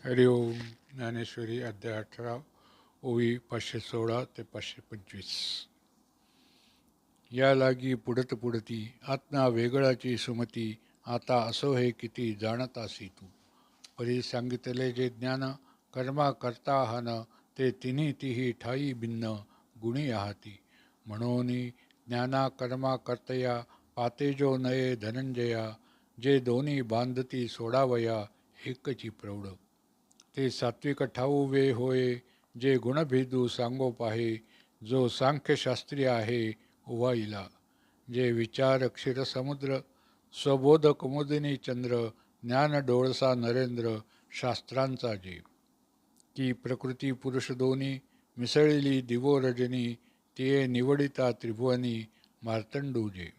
हरि ओम. ज्ञानेश्वरी अध्याय 18 ओवी 516 ते 525. या लागी पुढत पुढती आत्मा वेगळाची सुमती, आता असो हे किती जाणतासी तू. परी सांगितले जे ज्ञान कर्मा करता हान, ते तिन्ही तिही ठाई भिन्न गुणी आहाती. म्हणून ज्ञाना कर्मा कर्तया पाते जो नये धनंजया, जे दोन्ही बांधती सोडावया एकची प्रौढ. ते सात्विक ठाऊ वे होय, जे गुणभेदू सांगो पाहे, जो सांख्यशास्त्री आहे उवाईला. जे विचार क्षीरसमुद्र स्वबोध कुमुदिनी चंद्र, ज्ञान डोळसा नरेंद्र शास्त्रांचा जे. की प्रकृती पुरुष दोन्ही मिसळली दिवो रजनी, तिये निवडिता त्रिभुवनी मार्तंडू जे.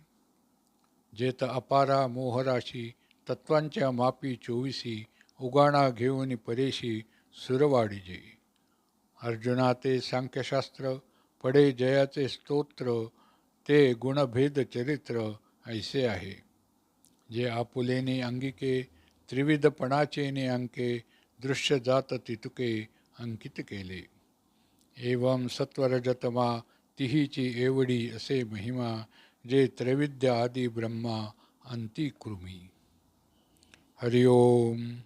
जेत अपारा मोहराशी तत्वांच्या मापी 24, उगाणा घेऊन परेशी सुरवाडीजे. अर्जुना ते सांख्यशास्त्र पडे जयाचे स्तोत्र, ते गुणभेद चरित्र ऐसे आहे. जे आपुलेनी अंगिके त्रिविधपणाचेने अंके, दृश्य जात तितुके अंकित केले. एवं सत्वरजतमा तिहीची एवढी असे महिमा, जे त्रैविद्य आदी ब्रह्मा अंती कृमी. हरि ओम.